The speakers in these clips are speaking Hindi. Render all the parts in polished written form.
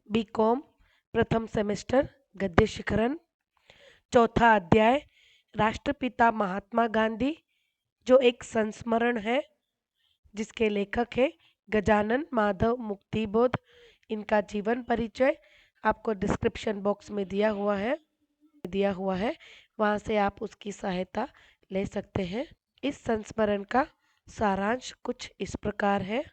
बीकॉम प्रथम सेमेस्टर गद्य शिखरण। चौथा अध्याय राष्ट्रपिता महात्मा गांधी, जो एक संस्मरण है, जिसके लेखक है गजानन माधव मुक्तिबोध। इनका जीवन परिचय आपको डिस्क्रिप्शन बॉक्स में दिया हुआ है, वहाँ से आप उसकी सहायता ले सकते हैं। इस संस्मरण का सारांश कुछ इस प्रकार है।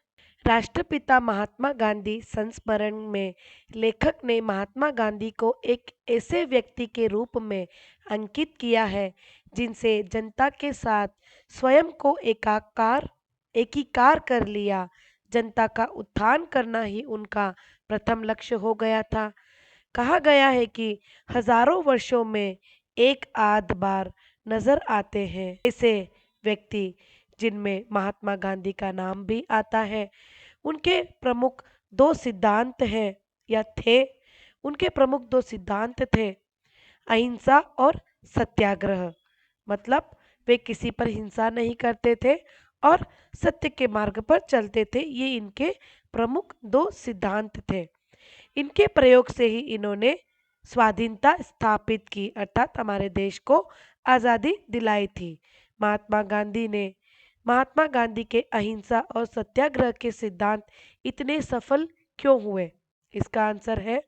राष्ट्रपिता महात्मा गांधी संस्मरण में लेखक ने महात्मा गांधी को एक ऐसे व्यक्ति के रूप में अंकित किया है जिनसे जनता के साथ स्वयं को एकीकार कर लिया। जनता का उत्थान करना ही उनका प्रथम लक्ष्य हो गया था। कहा गया है कि हजारों वर्षों में एक आध बार नजर आते हैं ऐसे व्यक्ति जिनमें महात्मा गांधी का नाम भी आता है। उनके प्रमुख दो सिद्धांत हैं या थे उनके प्रमुख दो सिद्धांत थे, अहिंसा और सत्याग्रह। मतलब वे किसी पर हिंसा नहीं करते थे और सत्य के मार्ग पर चलते थे। ये इनके प्रमुख दो सिद्धांत थे। इनके प्रयोग से ही इन्होंने स्वाधीनता स्थापित की, अर्थात हमारे देश को आज़ादी दिलाई थी। महात्मा गांधी के अहिंसा और सत्याग्रह के सिद्धांत इतने सफल क्यों हुए? इसका आंसर है,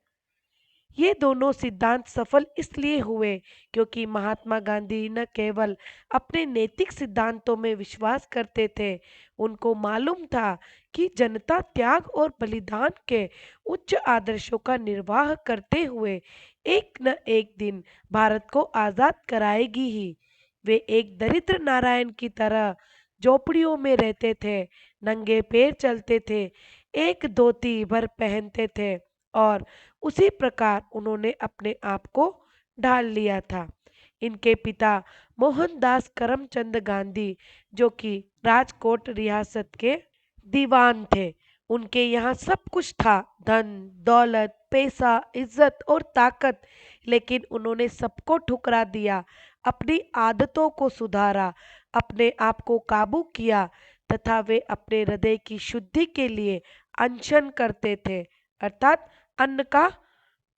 ये दोनों सिद्धांत सफल इसलिए हुए क्योंकि महात्मा गांधी न केवल अपने नैतिक सिद्धांतों में विश्वास करते थे, उनको मालूम था कि जनता त्याग और बलिदान के उच्च आदर्शों का निर्वाह करते हुए एक न एक दिन भारत को आजाद कराएगी ही। वे एक दरिद्र नारायण की तरह झोपड़ियों में रहते थे, नंगे पैर चलते थे, एक धोती भर पहनते थे और उसी प्रकार उन्होंने अपने आप को ढाल लिया था। इनके पिता मोहनदास करमचंद गांधी, जो कि राजकोट रियासत के दीवान थे, उनके यहाँ सब कुछ था, धन दौलत पैसा इज्जत और ताकत, लेकिन उन्होंने सबको ठुकरा दिया, अपनी आदतों को सुधारा, अपने आप को काबू किया तथा वे अपने हृदय की शुद्धि के लिए अनशन करते थे, अर्थात अन्न का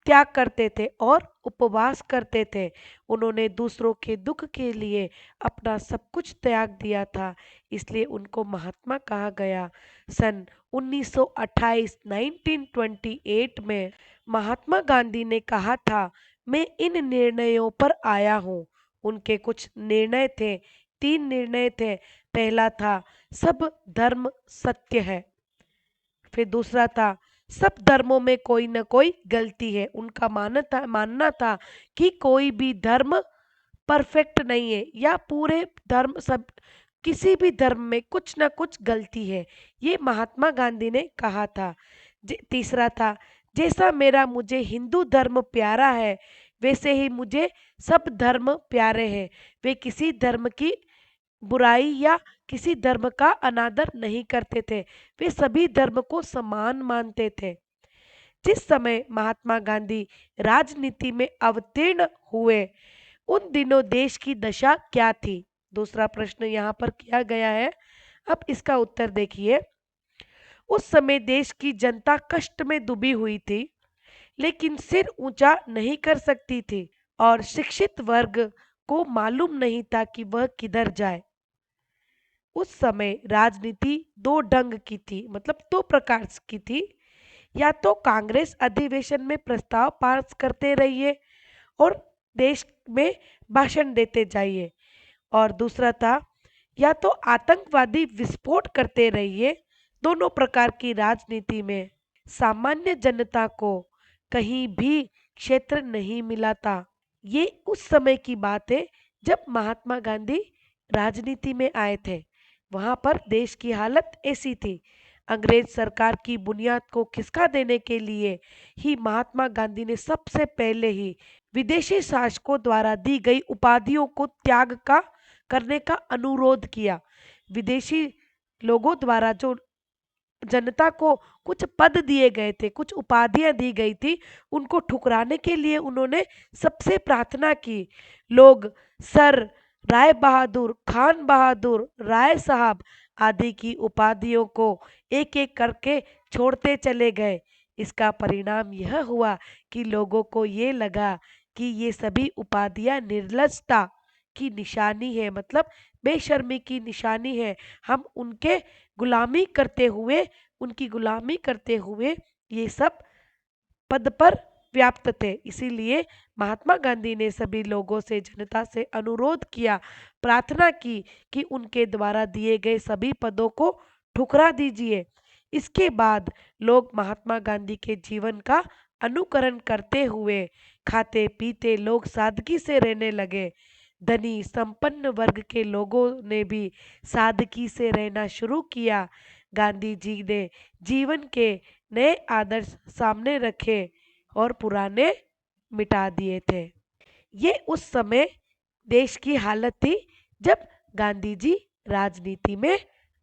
त्याग करते थे और उपवास करते थे। उन्होंने दूसरों के दुख के लिए अपना सब कुछ त्याग दिया था, इसलिए उनको महात्मा कहा गया। सन 1928 1928 में महात्मा गांधी ने कहा था, मैं इन निर्णयों पर आया हूँ। उनके कुछ निर्णय थे, 3 निर्णय थे। पहला था, सब धर्म सत्य है। फिर दूसरा था, सब धर्मों में कोई न कोई गलती है। उनका मानना था कि कोई भी धर्म परफेक्ट नहीं है, या पूरे धर्म सब किसी भी धर्म में कुछ ना कुछ गलती है, ये महात्मा गांधी ने कहा था। तीसरा था, जैसा मेरा मुझे हिंदू धर्म प्यारा है वैसे ही मुझे सब धर्म प्यारे हैं। वे किसी धर्म की बुराई या किसी धर्म का अनादर नहीं करते थे, वे सभी धर्म को समान मानते थे। जिस समय महात्मा गांधी राजनीति में अवतीर्ण हुए, उन दिनों देश की दशा क्या थी? दूसरा प्रश्न यहाँ पर किया गया है, अब इसका उत्तर देखिए। उस समय देश की जनता कष्ट में डूबी हुई थी, लेकिन सिर ऊंचा नहीं कर सकती थी और शिक्षित वर्ग को मालूम नहीं था कि वह किधर जाए। उस समय राजनीति दो ढंग की थी, मतलब दो प्रकार की थी। या तो कांग्रेस अधिवेशन में प्रस्ताव पास करते रहिए और देश में भाषण देते जाइए, और दूसरा था, या तो आतंकवादी विस्फोट करते रहिए। दोनों प्रकार की राजनीति में सामान्य जनता को कहीं भी क्षेत्र नहीं मिला था। ये उस समय की बात है जब महात्मा गांधी राजनीति में आए थे। वहां पर देश की हालत ऐसी थी। अंग्रेज सरकार की बुनियाद को खिसका देने के लिए ही महात्मा गांधी ने सबसे पहले ही विदेशी शासकों द्वारा दी गई उपाधियों को त्याग का करने का अनुरोध किया। विदेशी लोगों द्वारा जो जनता को कुछ पद दिए गए थे, कुछ उपाधियां दी गई थी, उनको ठुकराने के लिए उन्होंने सबसे प्रार्थना की। लोग सर, राय बहादुर, खान बहादुर, राय साहब आदि की उपाधियों को एक एक करके छोड़ते चले गए। इसका परिणाम यह हुआ कि लोगों को ये लगा कि ये सभी उपाधियां निर्लजता की निशानी है, मतलब बेशर्मी की निशानी है। हम उनकी गुलामी करते हुए ये सब पद पर व्याप्त थे। इसीलिए महात्मा गांधी ने सभी लोगों से, जनता से अनुरोध किया, प्रार्थना की कि उनके द्वारा दिए गए सभी पदों को ठुकरा दीजिए। इसके बाद लोग महात्मा गांधी के जीवन का अनुकरण करते हुए खाते पीते लोग सादगी से रहने लगे। धनी संपन्न वर्ग के लोगों ने भी सादगी से रहना शुरू किया। गांधी जी ने जीवन के नए आदर्श सामने रखे और पुराने मिटा दिए थे। ये उस समय देश की हालत थी जब गांधी जी राजनीति में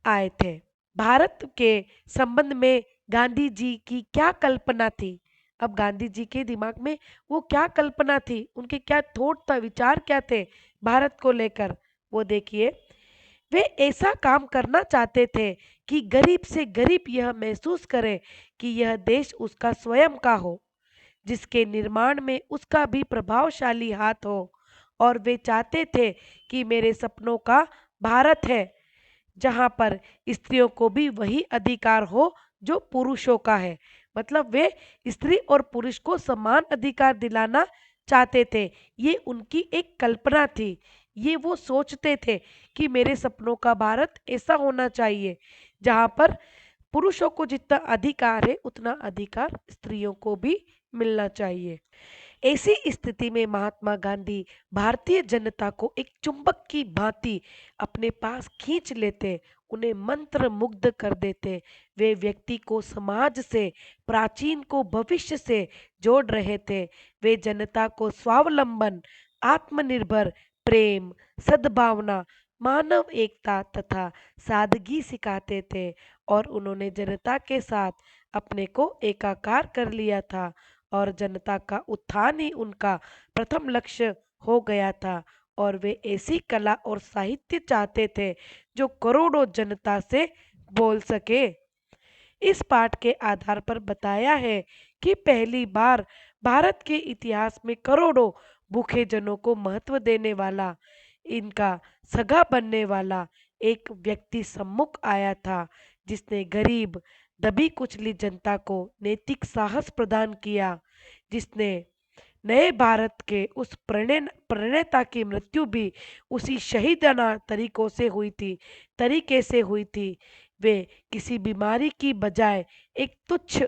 आए थे। भारत के संबंध में गांधी जी की क्या कल्पना थी? अब गांधी जी के दिमाग में वो क्या कल्पना थी, उनके क्या थॉट था, विचार क्या थे भारत को लेकर, वो देखिए। वे ऐसा काम करना चाहते थे कि गरीब से गरीब यह महसूस करे कि यह देश उसका स्वयं का हो, जिसके निर्माण में उसका भी प्रभावशाली हाथ हो। और वे चाहते थे कि मेरे सपनों का भारत है जहां पर स्त्रियों को भी वही अधिकार हो जो पुरुषों का है। मतलब वे स्त्री और पुरुष को समान अधिकार दिलाना चाहते थे। ये उनकी एक कल्पना थी। ये वो सोचते थे कि मेरे सपनों का भारत ऐसा होना चाहिए जहां पर पुरुषों को जितना अधिकार है उतना अधिकार स्त्रियों को भी मिलना चाहिए। ऐसी स्थिति में महात्मा गांधी भारतीय जनता को एक चुंबक की भांति अपने पास खींच लेते, उन्हें मंत्र मुग्ध कर देते। वे व्यक्ति को समाज से, प्राचीन को भविष्य से जोड़ रहे थे। वे जनता को स्वावलंबन, आत्मनिर्भर, प्रेम, सद्भावना, मानव एकता तथा सादगी सिखाते थे। और उन्होंने जनता के साथ अपने को एकाकार कर लिया था और जनता का उत्थान ही उनका प्रथम लक्ष्य हो गया था। और वे ऐसी कला और साहित्य चाहते थे जो करोड़ों जनता से बोल सके। इस पाठ के आधार पर बताया है कि पहली बार भारत के इतिहास में करोड़ों भूखे जनों को महत्व देने वाला, इनका सगा बनने वाला एक व्यक्ति सम्मुख आया था, जिसने गरीब दबी कुचली जनता को नैतिक साहस प्रदान किया, जिसने नए भारत के उस प्रणेता की मृत्यु भी उसी शहीदाना तरीके से हुई थी। वे किसी बीमारी की बजाय एक तुच्छ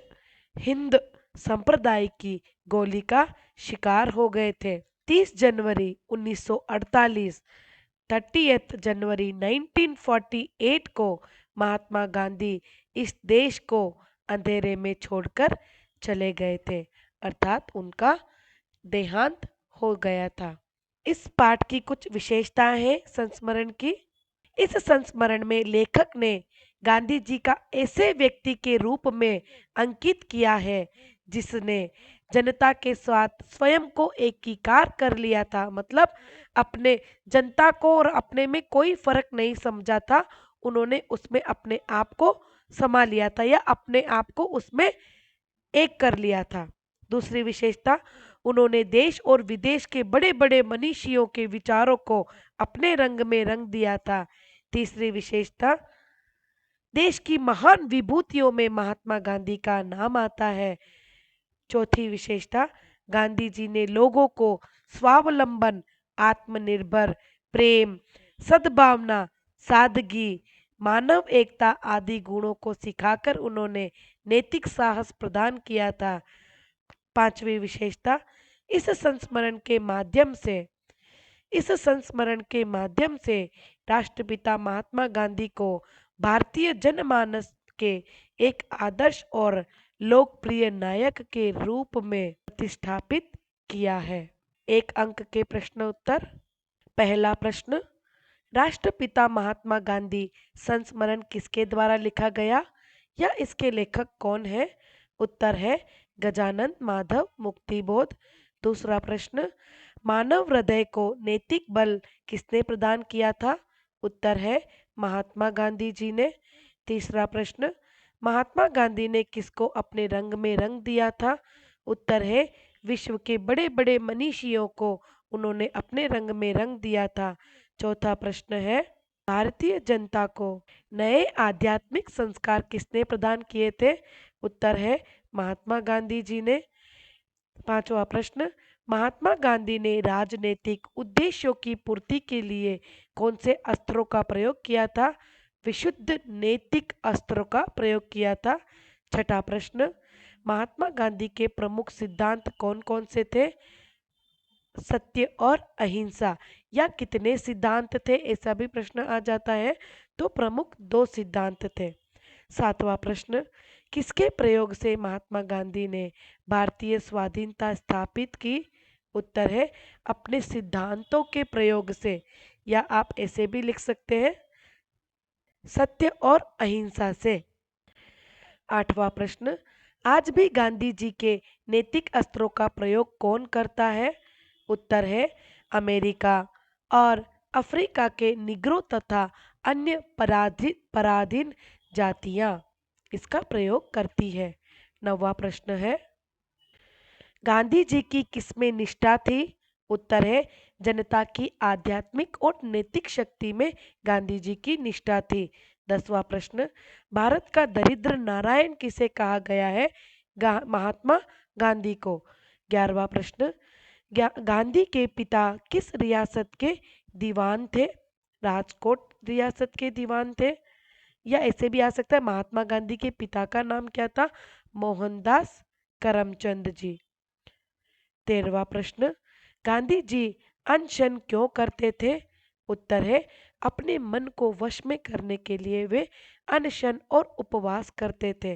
हिंद संप्रदाय की गोली का शिकार हो गए थे। 30 जनवरी 1948, 30 जनवरी 1948 को महात्मा गांधी इस देश को अंधेरे में छोड़कर चले गए थे, अर्थात उनका देहांत हो गया था। इस पाठ की कुछ विशेषताएं हैं संस्मरण की। इस संस्मरण में लेखक ने गांधी जी का ऐसे व्यक्ति के रूप में अंकित किया है जिसने जनता के साथ स्वयं को एकीकार कर लिया था। मतलब अपने जनता को और अपने में कोई फर्क नहीं समझा था, उन्होंने उसमें अपने आप को समा लिया था या अपने आप को उसमें एक कर लिया था। दूसरी विशेषता, उन्होंने देश और विदेश के बड़े बड़े मनीषियों के विचारों को अपने रंग में रंग दिया था। तीसरी विशेषता, देश की महान विभूतियों में महात्मा गांधी का नाम आता है। चौथी विशेषता, गांधी जी ने लोगों को स्वावलंबन, आत्मनिर्भर, प्रेम, सद्भावना, सादगी, मानव एकता आदि गुणों को सिखाकर उन्होंने नैतिक साहस प्रदान किया था। पांचवी विशेषता, इस संस्मरण के माध्यम से इस संस्मरण के माध्यम से राष्ट्रपिता महात्मा गांधी को भारतीय जनमानस के एक आदर्श और लोकप्रिय नायक के रूप में प्रतिष्ठापित किया है। एक अंक के प्रश्न उत्तर। पहला प्रश्न, राष्ट्रपिता महात्मा गांधी संस्मरण किसके द्वारा लिखा गया या इसके लेखक कौन है? उत्तर है गजानन माधव मुक्तिबोध। दूसरा प्रश्न, मानव हृदय को नैतिक बल किसने प्रदान किया था? उत्तर है महात्मा गांधी जी ने। तीसरा प्रश्न, महात्मा गांधी ने किसको अपने रंग में रंग दिया था? उत्तर है विश्व के बड़े बड़े मनीषियों को उन्होंने अपने रंग में रंग दिया था। चौथा प्रश्न है भारतीय जनता को नए आध्यात्मिक संस्कार किसने प्रदान किए थे? उत्तर है महात्मा गांधी जी ने। पांचवा प्रश्न महात्मा गांधी ने राजनीतिक उद्देश्यों की पूर्ति के लिए कौन से अस्त्रों का प्रयोग किया था? विशुद्ध नैतिक अस्त्रों का प्रयोग किया था। छठा प्रश्न महात्मा गांधी के प्रमुख सिद्धांत कौन कौन से थे? सत्य और अहिंसा। या कितने सिद्धांत थे, ऐसा भी प्रश्न आ जाता है, तो प्रमुख दो सिद्धांत थे। सातवां प्रश्न किसके प्रयोग से महात्मा गांधी ने भारतीय स्वाधीनता स्थापित की? उत्तर है अपने सिद्धांतों के प्रयोग से, या आप ऐसे भी लिख सकते हैं सत्य और अहिंसा से। आठवां प्रश्न आज भी गांधी जी के नैतिक अस्त्रों का प्रयोग कौन करता है? उत्तर है अमेरिका और अफ्रीका के निग्रो तथा अन्य पराधीन जातियां इसका प्रयोग करती है। नौवां प्रश्न है गांधी जी की किसमें निष्ठा थी? उत्तर है जनता की आध्यात्मिक और नैतिक शक्ति में गांधी जी की निष्ठा थी। 10वां प्रश्न भारत का दरिद्र नारायण किसे कहा गया है? महात्मा गांधी को। 11वां प्रश्न गांधी के पिता किस रियासत के दीवान थे? राजकोट रियासत के दीवान थे। या ऐसे भी आ सकता है महात्मा गांधी के पिता का नाम क्या था? मोहनदास करमचंद जी। 13वां प्रश्न गांधी जी अनशन क्यों करते थे? उत्तर है अपने मन को वश में करने के लिए वे अनशन और उपवास करते थे।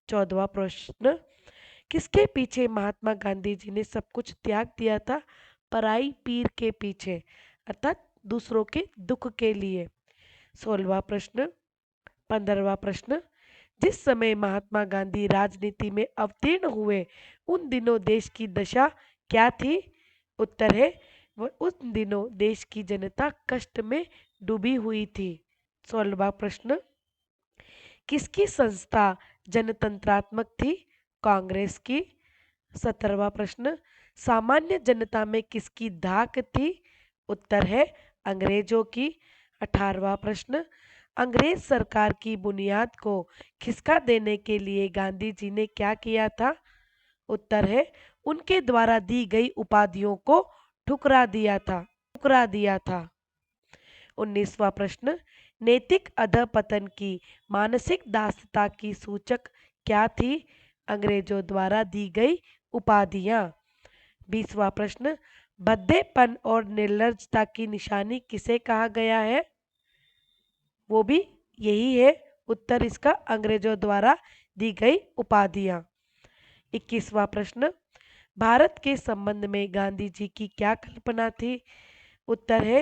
14वां प्रश्न किसके पीछे महात्मा गांधी जी ने सब कुछ त्याग दिया था? पराई पीर के पीछे, अर्थात दूसरों के दुख के लिए। 16वां प्रश्न 15वां प्रश्न जिस समय महात्मा गांधी राजनीति में अवतीर्ण हुए उन दिनों देश की दशा क्या थी? उत्तर है वह उन दिनों देश की जनता कष्ट में डूबी हुई थी। 16वां प्रश्न किसकी संस्था जनतंत्रात्मक थी? कांग्रेस की। 17वां प्रश्न सामान्य जनता में किसकी धाक थी? उत्तर है अंग्रेजों की। 18वां प्रश्न अंग्रेज सरकार की बुनियाद को खिसका देने के लिए गांधी जी ने क्या किया था? उत्तर है उनके द्वारा दी गई उपाधियों को ठुकरा दिया था। 19वां प्रश्न नैतिक अधपतन की मानसिक दासता की सूचक क्या थी? अंग्रेजों द्वारा दी गई उपाधियां। 20वां प्रश्न भद्देपन और निर्लज्जता की निशानी किसे कहा गया है? वो भी यही है उत्तर इसका अंग्रेजों द्वारा दी गई उपाधियां। 21वां प्रश्न भारत के संबंध में गांधी जी की क्या कल्पना थी? उत्तर है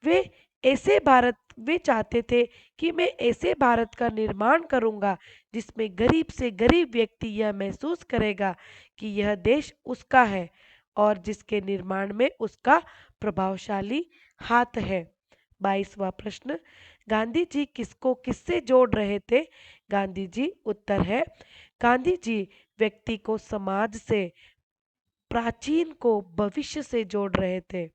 वे वे चाहते थे कि मैं ऐसे भारत का निर्माण करूंगा जिसमें गरीब से गरीब व्यक्ति यह महसूस करेगा कि यह देश उसका है और जिसके निर्माण में उसका प्रभावशाली हाथ है। 22वां प्रश्न गांधी जी किसको किससे जोड़ रहे थे? गांधी जी उत्तर है गांधी जी व्यक्ति को समाज से, प्राचीन को भविष्य से जोड़ रहे थे।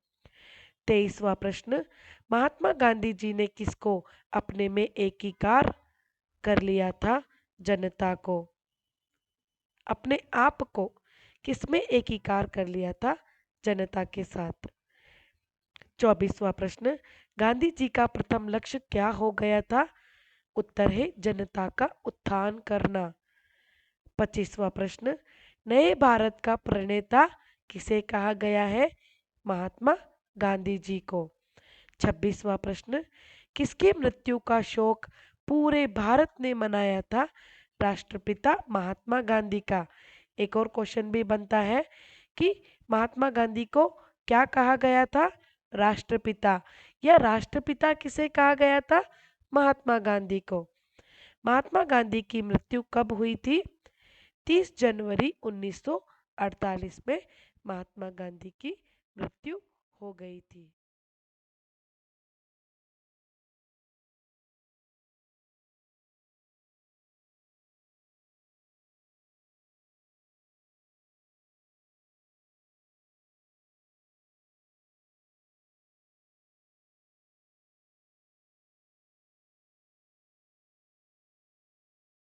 23वां प्रश्न महात्मा गांधी जी ने किसको अपने में एकीकार कर लिया था? जनता को। अपने आप को किसमें एकीकार कर लिया था? जनता के साथ। 24वां प्रश्न गांधी जी का प्रथम लक्ष्य क्या हो गया था? उत्तर है जनता का उत्थान करना। 25वां प्रश्न नए भारत का प्रणेता किसे कहा गया है? महात्मा गांधी जी को। 26वां प्रश्न किसकी मृत्यु का शोक पूरे भारत ने मनाया था? राष्ट्रपिता महात्मा गांधी का। एक और क्वेश्चन भी बनता है कि महात्मा गांधी को क्या कहा गया था? राष्ट्रपिता। या राष्ट्रपिता किसे कहा गया था? महात्मा गांधी को। महात्मा गांधी की मृत्यु कब हुई थी? 30 जनवरी 1948 में महात्मा गांधी की मृत्यु हो गई थी।